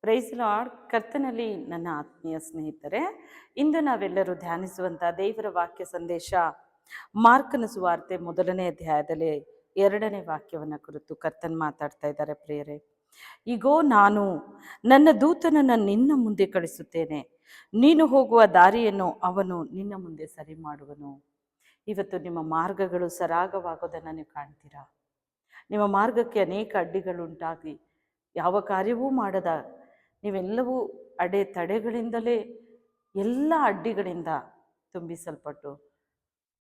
Price lord. ಕರ್ತನಲ್ಲಿ ನನ್ನ ಆತ್ಮೀಯ ಸ್ನೇಹಿತರೆ, ಇಂದು ನಾವೆಲ್ಲರೂ ಧ್ಯಾನಿಸುವಂಥ ದೇವರ ವಾಕ್ಯ ಸಂದೇಶ ಮಾರ್ಕನ ಸುವಾರ್ತೆ 1ನೇ ಅಧ್ಯಾಯದಲ್ಲಿ 2ನೇ ವಾಕ್ಯವನ್ನು ಕುರಿತು ಕರ್ತನ್ ಮಾತಾಡ್ತಾ ಇದ್ದಾರೆ. ಪ್ರಿಯರೇ, ಈಗೋ ನಾನು ನನ್ನ ದೂತನನ್ನು ನಿನ್ನ ಮುಂದೆ ಕಳಿಸುತ್ತೇನೆ, ನೀನು ಹೋಗುವ ದಾರಿಯನ್ನು ಅವನು ನಿನ್ನ ಮುಂದೆ ಸರಿ ಮಾಡುವನು. ಇವತ್ತು ನಿಮ್ಮ ಮಾರ್ಗಗಳು ಸರಾಗವಾಗೋದನ್ನು ನೀವು ಕಾಣ್ತೀರಾ. ನಿಮ್ಮ ಮಾರ್ಗಕ್ಕೆ ಅನೇಕ ಅಡ್ಡಿಗಳುಂಟಾಗಿ ಯಾವ ಕಾರ್ಯವೂ ಮಾಡದ ನೀವೆಲ್ಲವೂ ತಡೆಗಳಿಂದಲೇ ಎಲ್ಲ ಅಡ್ಡಿಗಳಿಂದ ತುಂಬಿಸಲ್ಪಟ್ಟು,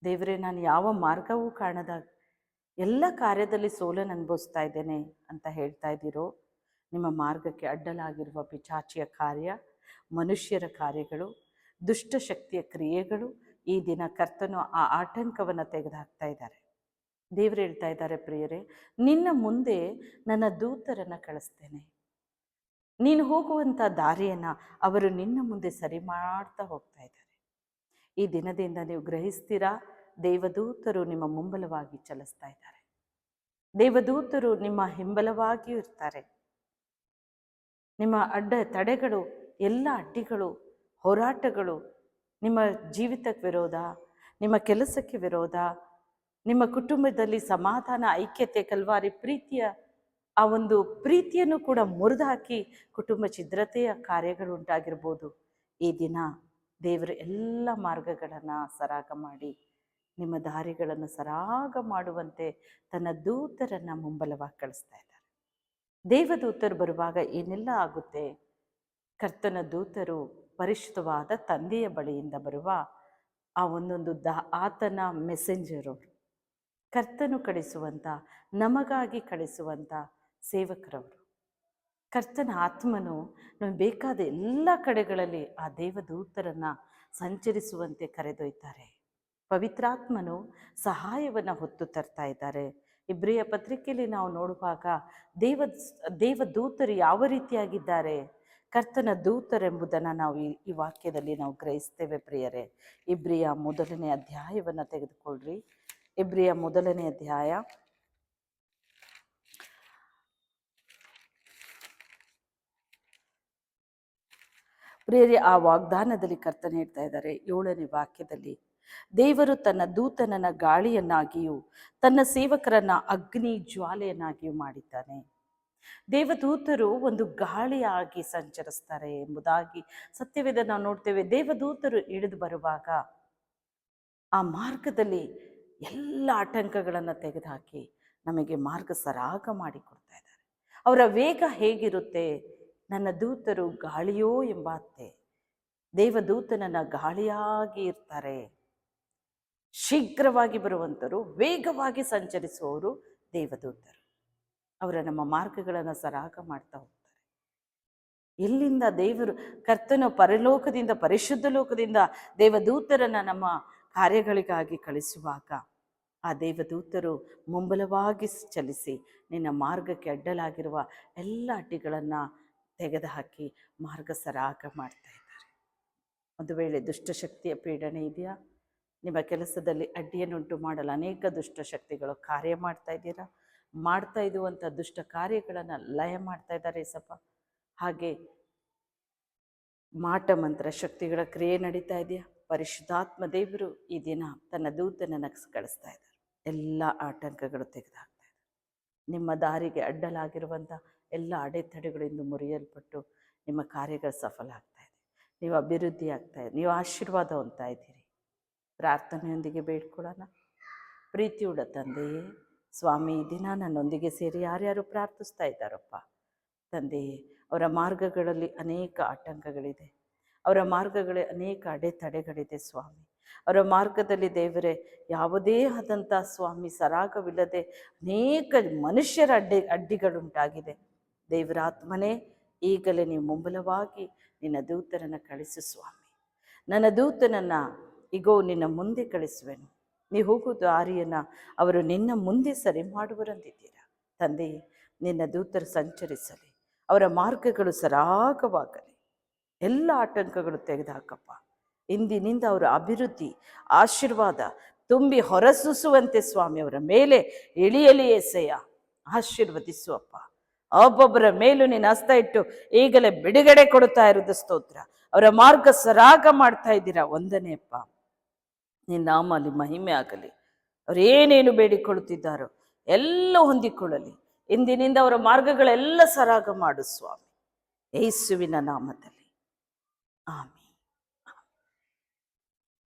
ದೇವರೇ ನಾನು ಯಾವ ಮಾರ್ಗವೂ ಕಾಣದ ಎಲ್ಲ ಕಾರ್ಯದಲ್ಲಿ ಸೋಲನ್ನು ಅನುಭವಿಸ್ತಾ ಇದ್ದೇನೆ ಅಂತ ಹೇಳ್ತಾ ಇದ್ದೀರೋ, ನಿಮ್ಮ ಮಾರ್ಗಕ್ಕೆ ಅಡ್ಡಲಾಗಿರುವ ಪಿಶಾಚಿಯ ಕಾರ್ಯ, ಮನುಷ್ಯರ ಕಾರ್ಯಗಳು, ದುಷ್ಟಶಕ್ತಿಯ ಕ್ರಿಯೆಗಳು, ಈ ದಿನ ಕರ್ತನು ಆ ಆತಂಕವನ್ನು ತೆಗೆದುಹಾಕ್ತಾ ಇದ್ದಾರೆ. ದೇವರು ಹೇಳ್ತಾ ಇದ್ದಾರೆ, ಪ್ರಿಯರೇ, ನಿನ್ನ ಮುಂದೆ ನನ್ನ ದೂತರನ್ನು ಕಳಿಸ್ತೇನೆ, ನೀನು ಹೋಗುವಂಥ ದಾರಿಯನ್ನು ಅವರು ನಿನ್ನ ಮುಂದೆ ಸರಿ ಮಾಡ್ತಾ ಹೋಗ್ತಾ ಇದ್ದಾರೆ. ಈ ದಿನದಿಂದ ನೀವು ಗ್ರಹಿಸ್ತೀರಾ, ದೇವದೂತರು ನಿಮ್ಮ ಮುಂಬಲವಾಗಿ ಚಲಿಸ್ತಾ ಇದ್ದಾರೆ. ದೇವದೂತರು ನಿಮ್ಮ ಹಿಂಬಲವಾಗಿಯೂ ಇರ್ತಾರೆ. ನಿಮ್ಮ ತಡೆಗಳು, ಎಲ್ಲ ಅಡ್ಡಿಗಳು, ಹೋರಾಟಗಳು, ನಿಮ್ಮ ಜೀವಿತಕ್ಕೆ ವಿರೋಧ, ನಿಮ್ಮ ಕೆಲಸಕ್ಕೆ ವಿರೋಧ, ನಿಮ್ಮ ಕುಟುಂಬದಲ್ಲಿ ಸಮಾಧಾನ, ಐಕ್ಯತೆ, ಕಲ್ವಾರಿ ಪ್ರೀತಿಯ ಆ ಒಂದು ಪ್ರೀತಿಯನ್ನು ಕೂಡ ಮುರಿದು ಹಾಕಿ ಕುಟುಂಬ ಛಿದ್ರತೆಯ ಕಾರ್ಯಗಳು ಉಂಟಾಗಿರ್ಬೋದು. ಈ ದಿನ ದೇವರು ಎಲ್ಲ ಮಾರ್ಗಗಳನ್ನು ಸರಾಗ ಮಾಡಿ ನಿಮ್ಮ ದಾರಿಗಳನ್ನು ಸರಾಗ ಮಾಡುವಂತೆ ತನ್ನ ದೂತರನ್ನು ಮುಂಬಲವಾಗಿ ಕಳಿಸ್ತಾ ಇದ್ದಾರೆ. ದೇವದೂತರು ಬರುವಾಗ ಏನೆಲ್ಲ ಆಗುತ್ತೆ? ಕರ್ತನ ದೂತರು ಪರಿಶುದ್ಧವಾದ ತಂದೆಯ ಬಳಿಯಿಂದ ಬರುವ ಆ ಒಂದೊಂದು ಆತನ ಮೆಸೆಂಜರ್ ಅವರು, ಕರ್ತನು ಕಳಿಸುವಂಥ, ನಮಗಾಗಿ ಕಳಿಸುವಂಥ ಸೇವಕರವರು. ಕರ್ತನ ಆತ್ಮನು ನಮಗೆ ಬೇಕಾದ ಎಲ್ಲ ಕಡೆಗಳಲ್ಲಿ ಆ ದೇವದೂತರನ್ನು ಸಂಚರಿಸುವಂತೆ ಕರೆದೊಯ್ತಾರೆ. ಪವಿತ್ರಾತ್ಮನು ಸಹಾಯವನ್ನು ಹೊತ್ತು ತರ್ತಾ ಇದ್ದಾರೆ. ಇಬ್ರಿಯ ಪತ್ರಿಕೆಯಲ್ಲಿ ನಾವು ನೋಡುವಾಗ ದೇವದೂತರು ಯಾವ ರೀತಿಯಾಗಿದ್ದಾರೆ, ಕರ್ತನ ದೂತರೆಂಬುದನ್ನು ನಾವು ಈ ವಾಕ್ಯದಲ್ಲಿ ನಾವು ಗ್ರಹಿಸ್ತೇವೆ. ಪ್ರಿಯರೇ, ಇಬ್ರಿಯ 1ನೇ ಅಧ್ಯಾಯವನ್ನು ತೆಗೆದುಕೊಳ್ಳ್ರಿ. ಇಬ್ರಿಯ 1ನೇ ಅಧ್ಯಾಯ ಪ್ರಿಯರೇ, ಆ ವಾಗ್ದಾನದಲ್ಲಿ ಕರ್ತನ ಹೇಳ್ತಾ ಇದ್ದಾರೆ 7ನೇ ವಾಕ್ಯದಲ್ಲಿ, ದೇವರು ತನ್ನ ದೂತನನ್ನ ಗಾಳಿಯನ್ನಾಗಿಯೂ ತನ್ನ ಸೇವಕರನ್ನ ಅಗ್ನಿ ಜ್ವಾಲೆಯನ್ನಾಗಿಯೂ ಮಾಡಿದ್ದಾನೆ. ದೇವದೂತರು ಒಂದು ಗಾಳಿಯಾಗಿ ಸಂಚರಿಸ್ತಾರೆ ಎಂಬುದಾಗಿ ಸತ್ಯವೇದ ನಾವು ನೋಡ್ತೇವೆ. ದೇವದೂತರು ಇಳಿದು ಬರುವಾಗ ಆ ಮಾರ್ಗದಲ್ಲಿ ಎಲ್ಲ ಆತಂಕಗಳನ್ನು ತೆಗೆದುಹಾಕಿ ನಮಗೆ ಮಾರ್ಗ ಸರಾಗ ಮಾಡಿಕೊಡ್ತಾ ಇದ್ದಾರೆ. ಅವರ ವೇಗ ಹೇಗಿರುತ್ತೆ? ನನ್ನ ದೂತರು ಗಾಳಿಯೋ ಎಂಬಾತೆ, ದೇವದೂತನನ್ನ ಗಾಳಿಯಾಗಿ ಇರ್ತಾರೆ. ಶೀಘ್ರವಾಗಿ ಬರುವಂಥವರು, ವೇಗವಾಗಿ ಸಂಚರಿಸುವವರು ದೇವದೂತರು. ಅವರ ನಮ್ಮ ಮಾರ್ಗಗಳನ್ನು ಸರಾಗ ಮಾಡ್ತಾ ಹೋಗ್ತಾರೆ. ಎಲ್ಲಿಂದ ದೇವರು ಕರ್ತನು ಪರಲೋಕದಿಂದ, ಪರಿಶುದ್ಧ ಲೋಕದಿಂದ ದೇವದೂತರನ್ನು ನಮ್ಮ ಕಾರ್ಯಗಳಿಗಾಗಿ ಕಳಿಸುವಾಗ ಆ ದೇವದೂತರು ಮುಂಬಲವಾಗಿ ಚಲಿಸಿ ನಿನ್ನ ಮಾರ್ಗಕ್ಕೆ ಅಡ್ಡಲಾಗಿರುವ ಎಲ್ಲ ಅಡ್ಡಿಗಳನ್ನು ತೆಗೆದುಹಾಕಿ ಮಾರ್ಗ ಸರಾಗ ಮಾಡ್ತಾ ಇದ್ದಾರೆ. ಒಂದು ವೇಳೆ ದುಷ್ಟಶಕ್ತಿಯ ಪೀಡನೆ ಇದೆಯಾ? ನಿಮ್ಮ ಕೆಲಸದಲ್ಲಿ ಅಡ್ಡಿಯನ್ನುಂಟು ಮಾಡಲು ಅನೇಕ ದುಷ್ಟಶಕ್ತಿಗಳು ಕಾರ್ಯ ಮಾಡ್ತಾ ಇದ್ದೀರಾ? ಮಾಡ್ತಾ ಇರುವಂಥ ದುಷ್ಟ ಕಾರ್ಯಗಳನ್ನು ಲಯ ಮಾಡ್ತಾ ಇದ್ದಾರೆ ಸಪ. ಹಾಗೆ ಮಾಟ ಮಂತ್ರ ಶಕ್ತಿಗಳ ಕ್ರಿಯೆ ನಡೀತಾ ಇದೆಯಾ? ಪರಿಶುದ್ಧಾತ್ಮ ದೇವರು ಈ ದಿನ ತನ್ನ ದೂತನನ್ನು ಕಳಿಸ್ತಾ ಇದ್ದಾರೆ. ಎಲ್ಲ ಆತಂಕಗಳು ತೆಗೆದುಹಾಕ್ತಾ ಇದ್ದಾರೆ. ನಿಮ್ಮ ದಾರಿಗೆ ಅಡ್ಡಲಾಗಿರುವಂಥ ಎಲ್ಲ ಅಡೆತಡೆಗಳಿಂದ ಮುರಿಯಲ್ಪಟ್ಟು ನಿಮ್ಮ ಕಾರ್ಯಗಳು ಸಫಲ ಆಗ್ತಾ ಇದೆ. ನೀವು ಅಭಿವೃದ್ಧಿ ಆಗ್ತಾ ಇದೆ. ನೀವು ಆಶೀರ್ವಾದ ಹೊಂದ್ತಾ ಇದ್ದೀರಿ. ಪ್ರಾರ್ಥನೆಯೊಂದಿಗೆ ಬೇಡ್ಕೊಳ್ಳೋಣ. ಪ್ರೀತಿಯುಳ್ಳ ತಂದೆಯೇ, ಸ್ವಾಮಿ, ಈ ದಿನ ನನ್ನೊಂದಿಗೆ ಸೇರಿ ಯಾರ್ಯಾರು ಪ್ರಾರ್ಥಿಸ್ತಾ ಇದ್ದಾರಪ್ಪ ತಂದೆಯೇ, ಅವರ ಮಾರ್ಗಗಳಲ್ಲಿ ಅನೇಕ ಆತಂಕಗಳಿದೆ, ಅವರ ಮಾರ್ಗಗಳೇ ಅನೇಕ ಅಡೆತಡೆಗಳಿದೆ ಸ್ವಾಮಿ. ಅವರ ಮಾರ್ಗದಲ್ಲಿ ದೇವರೇ ಯಾವುದೇ ಆದಂಥ ಸ್ವಾಮಿ ಸರಾಗವಿಲ್ಲದೆ ಅನೇಕ ಮನುಷ್ಯರ ಅಡ್ಡಿಗಳುಂಟಾಗಿದೆ. ದೇವರಾತ್ಮನೇ, ಈಗಲೇ ನೀವು ಮುಂಬಲವಾಗಿ ನಿನ್ನ ದೂತರನ್ನು ಕಳಿಸು ಸ್ವಾಮಿ. ನನ್ನ ದೂತನನ್ನು ಈಗೋ ನಿನ್ನ ಮುಂದೆ ಕಳಿಸುವೆನು. ನೀವು ಹೋಗೋ ದಾರಿಯನ್ನು ಅವರು ನಿನ್ನ ಮುಂದೆ ಸರಿ ಮಾಡುವರಂದಿದ್ದೀರಾ ತಂದೆಯೇ. ನಿನ್ನ ದೂತರು ಸಂಚರಿಸಲಿ, ಅವರ ಮಾರ್ಗಗಳು ಸರಾಗವಾಗಲಿ, ಎಲ್ಲ ಆತಂಕಗಳು ತೆಗೆದುಹಾಕಪ್ಪ. ಇಂದಿನಿಂದ ಅವರ ಅಭಿವೃದ್ಧಿ, ಆಶೀರ್ವಾದ ತುಂಬಿ ಹೊರಸೂಸುವಂತೆ ಸ್ವಾಮಿ ಅವರ ಮೇಲೆ ಇಳಿಯಲಿ. ಏಸಯ್ಯ, ಆಶೀರ್ವದಿಸುವಪ್ಪ. ಒಬ್ಬೊಬ್ಬರ ಮೇಲೂ ನೀನು ಹಸ್ತ ಇಟ್ಟು ಈಗಲೇ ಬಿಡುಗಡೆ ಕೊಡುತ್ತಾ ಇರುವುದು ಸ್ತೋತ್ರ. ಅವರ ಮಾರ್ಗ ಸರಾಗ ಮಾಡ್ತಾ ಇದ್ದೀರಾ. ಒಂದನೇಪ್ಪ, ನಿನ್ನ ನಾಮ ಅಲ್ಲಿ ಮಹಿಮೆ ಆಗಲಿ. ಅವ್ರು ಏನೇನು ಬೇಡಿಕೊಳ್ಳುತ್ತಿದ್ದಾರೋ ಎಲ್ಲ ಹೊಂದಿಕೊಳ್ಳಲಿ. ಇಂದಿನಿಂದ ಅವರ ಮಾರ್ಗಗಳೆಲ್ಲ ಸರಾಗ ಮಾಡು ಸ್ವಾಮಿ, ಯೇಸುವಿನ ನಾಮದಲ್ಲಿ ಆಮೆನ್.